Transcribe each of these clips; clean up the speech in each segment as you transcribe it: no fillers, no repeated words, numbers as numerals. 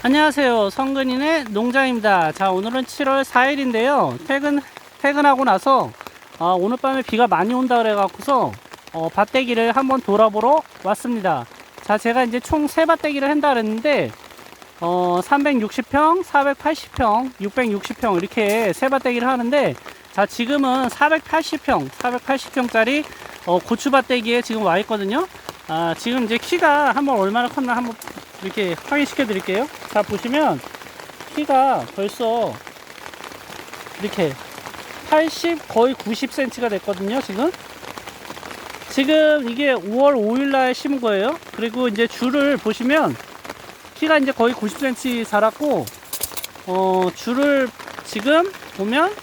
안녕하세요. 성근인의 농장입니다. 자, 오늘은 7월 4일인데요. 퇴근하고 나서, 오늘 밤에 비가 많이 온다 그래갖고서, 밭대기를 한번 돌아보러 왔습니다. 자, 제가 이제 총 3밭대기를 한다 그랬는데, 360평, 480평, 660평, 이렇게 3밭대기를 하는데, 자, 지금은 480평짜리, 고추밭대기에 지금 와 있거든요. 지금 이제 키가 한번 얼마나 컸나 한번 이렇게 확인시켜 드릴게요. 자, 보시면 키가 벌써 이렇게 80 거의 90cm가 됐거든요. 지금 이게 5월 5일날 심은 거예요. 그리고 이제 줄을 보시면 키가 이제 거의 90cm 자랐고, 줄을 지금 보면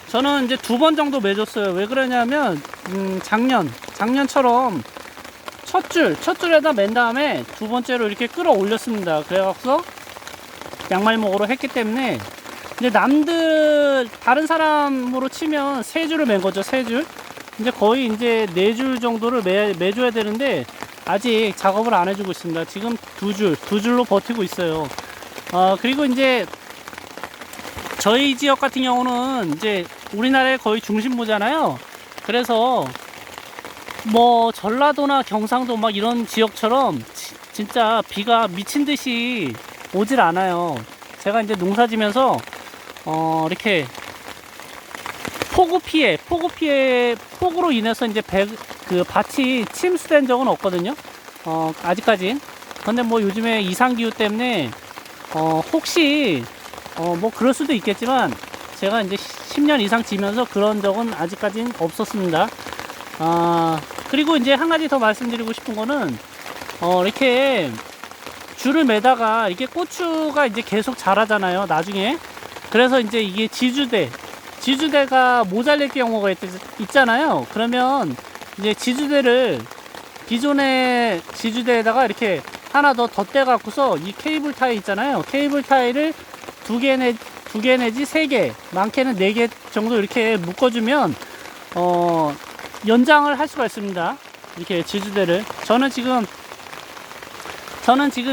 저는 이제 2번 정도 매줬어요. 왜 그러냐면 작년처럼 첫 줄에다 맨 다음에 2번째로 이렇게 끌어 올렸습니다. 그래갖고 양말목으로 했기 때문에, 이제 다른 사람으로 치면 3줄을 맨 거죠. 3줄. 이제 거의 이제 4줄 정도를 매줘야 되는데, 아직 작업을 안 해주고 있습니다. 지금 2줄로 버티고 있어요. 그리고 이제 저희 지역 같은 경우는 이제 우리나라의 거의 중심부잖아요. 그래서 뭐 전라도나 경상도 막 이런 지역처럼 진짜 비가 미친 듯이 오질 않아요. 제가 이제 농사 지면서 이렇게 폭우로 인해서 이제 그 밭이 침수된 적은 없거든요. 아직까진. 근데 뭐 요즘에 이상기후 때문에 혹시 뭐 그럴 수도 있겠지만, 제가 이제 10년 이상 지면서 그런 적은 아직까진 없었습니다. 그리고 이제 한 가지 더 말씀드리고 싶은 거는, 이렇게 줄을 매다가 이게 고추가 이제 계속 자라잖아요, 나중에. 그래서 이제 이게 지주대가 모자랄 경우가 있잖아요. 그러면 이제 기존의 지주대에다가 이렇게 하나 더 덧대갖고서 이 케이블 타이 있잖아요. 케이블 타이를 2개 내지 3개, 많게는 4개 정도 이렇게 묶어주면, 연장을 할 수가 있습니다. 이렇게 지주대를. 저는 지금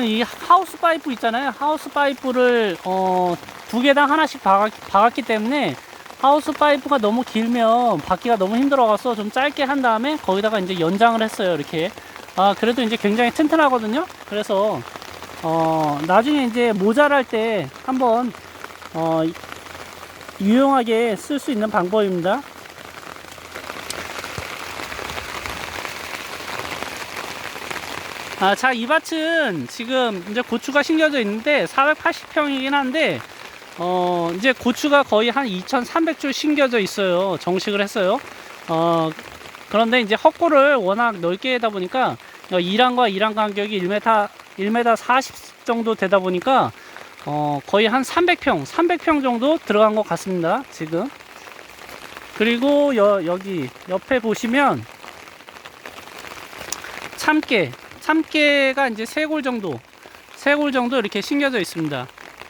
이 하우스 파이프 있잖아요. 하우스 파이프를 2개당 하나씩 박았기 때문에, 하우스 파이프가 너무 길면 받기가 너무 힘들어가서 좀 짧게 한 다음에 거기다가 이제 연장을 했어요. 이렇게. 그래도 이제 굉장히 튼튼하거든요. 그래서 나중에 이제 모자랄 때 한번 유용하게 쓸 수 있는 방법입니다. 자, 이 밭은 지금 이제 고추가 심겨져 있는데 480평이긴 한데, 이제 고추가 거의 한 2,300줄 심겨져 있어요. 정식을 했어요. 그런데 이제 헛골을 워낙 넓게 하다 보니까, 이랑과 이랑 간격이 1m 40 정도 되다 보니까, 거의 한 300평 정도 들어간 것 같습니다. 지금. 그리고 여기 옆에 보시면 참깨가 이제 3골 정도 이렇게 심겨져 있습니다.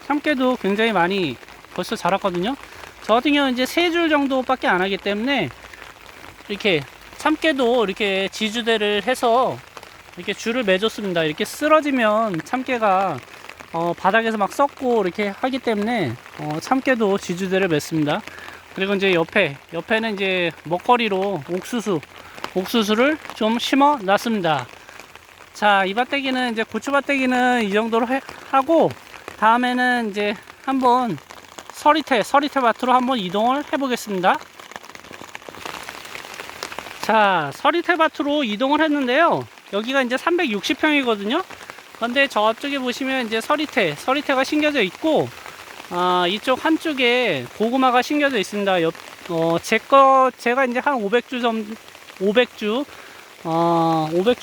참깨도 굉장히 많이 벌써 자랐거든요. 저 같은 경우는 이제 3줄 정도밖에 안 하기 때문에, 이렇게 참깨도 이렇게 지주대를 해서 이렇게 줄을 매줬습니다. 이렇게 쓰러지면 참깨가 바닥에서 막 썩고 이렇게 하기 때문에, 참깨도 지주대를 맸습니다. 그리고 이제 옆에는 이제 먹거리로 옥수수를 좀 심어 놨습니다. 자, 이 밭대기는 이제 고추밭대기는 이 정도로 하고, 다음에는 이제 한번 서리태 밭으로 한번 이동을 해 보겠습니다. 자, 서리태 밭으로 이동을 했는데요. 여기가 이제 360평이거든요. 근데 저쪽에 보시면 이제 서리태가 심겨져 있고, 이쪽 한쪽에 고구마가 심겨져 있습니다. 제가 이제 한 500주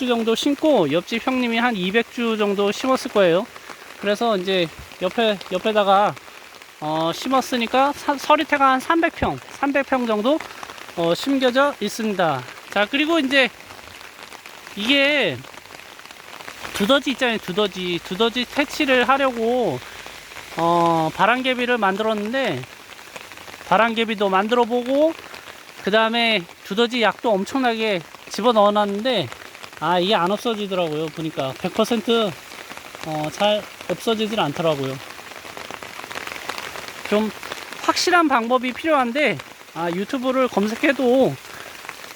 정도 심고, 옆집 형님이 한 200주 정도 심었을 거예요. 그래서 이제 옆에다가 심었으니까 서리태가 한 300평 정도 심겨져 있습니다. 자, 그리고 이제 이게 두더지 있잖아요. 두더지 퇴치를 하려고 바람개비를 만들었는데, 바람개비도 만들어 보고, 그 다음에 두더지 약도 엄청나게 집어 넣어 놨는데, 이게 안 없어지더라고요. 보니까 100% 잘 없어지질 않더라고요. 좀 확실한 방법이 필요한데, 유튜브를 검색해도,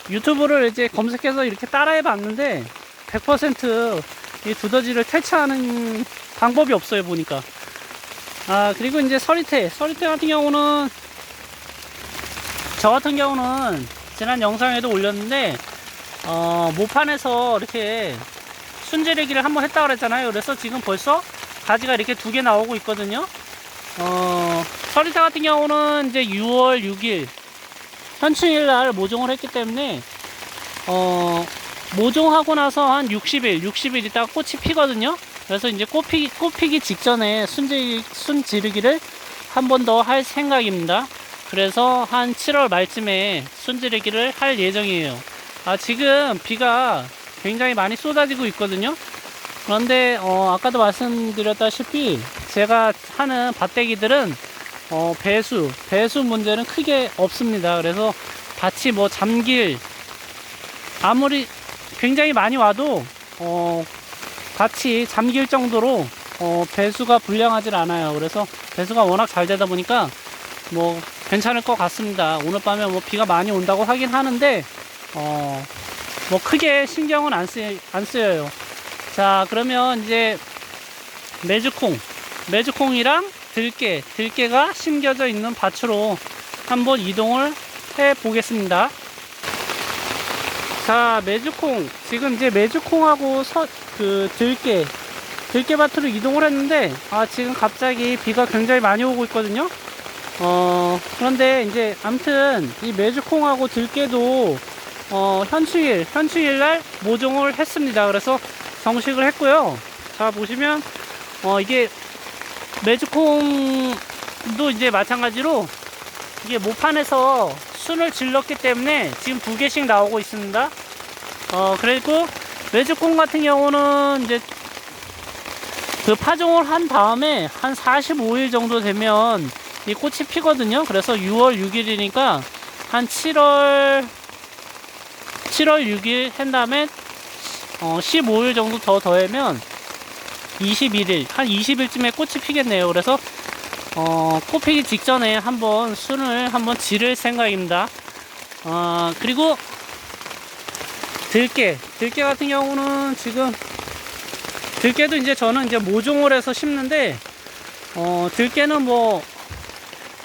유튜브를 이제 검색해서 이렇게 따라해 봤는데, 100%이 두더지를 퇴치하는 방법이 없어요, 보니까. 그리고 이제 서리태 같은 경우는, 저 같은 경우는 지난 영상에도 올렸는데, 모판에서 이렇게 순지르기를 한번 했다 그랬잖아요. 그래서 지금 벌써 가지가 이렇게 2개 나오고 있거든요. 서리태 같은 경우는 이제 6월 6일 현충일 날 모종을 했기 때문에 모종하고 나서 한 60일 있다가 꽃이 피거든요. 그래서 이제 꽃 피기 직전에 순지르기를 한 번 더 할 생각입니다. 그래서 한 7월 말쯤에 순지르기를 할 예정이에요. 지금 비가 굉장히 많이 쏟아지고 있거든요. 그런데 아까도 말씀드렸다시피 제가 하는 밭대기들은 배수 문제는 크게 없습니다. 그래서 밭이 뭐 잠길, 아무리 굉장히 많이 와도 밭이 잠길 정도로 배수가 불량하질 않아요. 그래서 배수가 워낙 잘 되다 보니까 뭐 괜찮을 것 같습니다. 오늘 밤에 뭐 비가 많이 온다고 하긴 하는데 뭐 크게 신경은 안 쓰여요. 자, 그러면 이제 메주콩이랑 들깨가 심겨져 있는 밭으로 한번 이동을 해 보겠습니다. 자, 지금 이제 메주콩하고 들깨밭으로 이동을 했는데, 지금 갑자기 비가 굉장히 많이 오고 있거든요. 그런데 이제 아무튼 이 메주콩하고 들깨도 현충일 날 모종을 했습니다. 그래서 정식을 했고요. 자, 보시면 이게 메주콩도 이제 마찬가지로 이게 모판에서 순을 질렀기 때문에 지금 2개씩 나오고 있습니다. 그리고 메주콩 같은 경우는 이제 그 파종을 한 다음에 한 45일 정도 되면 이 꽃이 피거든요. 그래서 6월 6일이니까 한 7월 6일 한 다음에 15일 정도 더하면 21일, 한 20일쯤에 꽃이 피겠네요. 그래서 꽃 피기 직전에 한번 순을 한번 지를 생각입니다. 그리고 들깨 같은 경우는 지금 들깨도 이제 저는 이제 모종을 해서 심는데 들깨는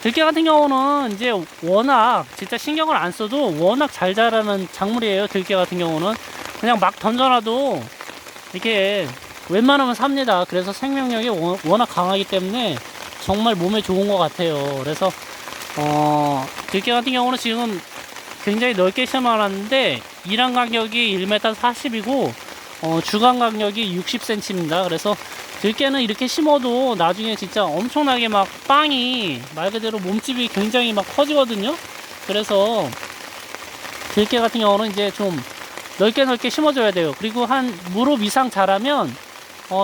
들깨 같은 경우는 이제 워낙 진짜 신경을 안 써도 워낙 잘 자라는 작물이에요. 들깨 같은 경우는 그냥 막 던져놔도 이렇게 웬만하면 삽니다. 그래서 생명력이 워낙 강하기 때문에 정말 몸에 좋은 것 같아요. 그래서 들깨 같은 경우는 지금 굉장히 넓게 심어놨는데 일한 간격이 1m 40이고 주간 간격이 60cm입니다. 그래서 들깨는 이렇게 심어도 나중에 진짜 엄청나게 막 빵이 말 그대로 몸집이 굉장히 막 커지거든요. 그래서 들깨 같은 경우는 이제 좀 넓게 심어줘야 돼요. 그리고 한 무릎 이상 자라면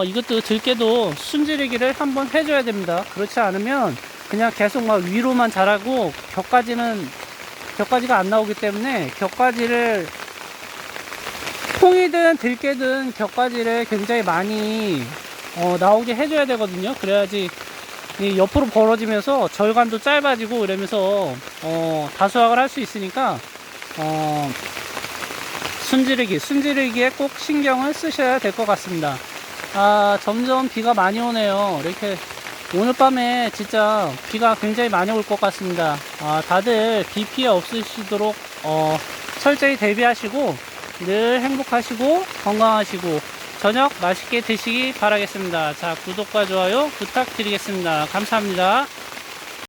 이것도 들깨도 순지르기를 한번 해줘야 됩니다. 그렇지 않으면 그냥 계속 막 위로만 자라고 격가지가 안 나오기 때문에 콩이든 들깨든 격가지를 굉장히 많이 나오게 해줘야 되거든요. 그래야지 이 옆으로 벌어지면서 절간도 짧아지고 이러면서 다수확을 할 수 있으니까 순지르기에 꼭 신경을 쓰셔야 될 것 같습니다. 점점 비가 많이 오네요. 이렇게 오늘 밤에 진짜 비가 굉장히 많이 올 것 같습니다. 다들 비 피해 없으시도록 철저히 대비하시고 늘 행복하시고 건강하시고 저녁 맛있게 드시기 바라겠습니다. 자, 구독과 좋아요 부탁드리겠습니다. 감사합니다.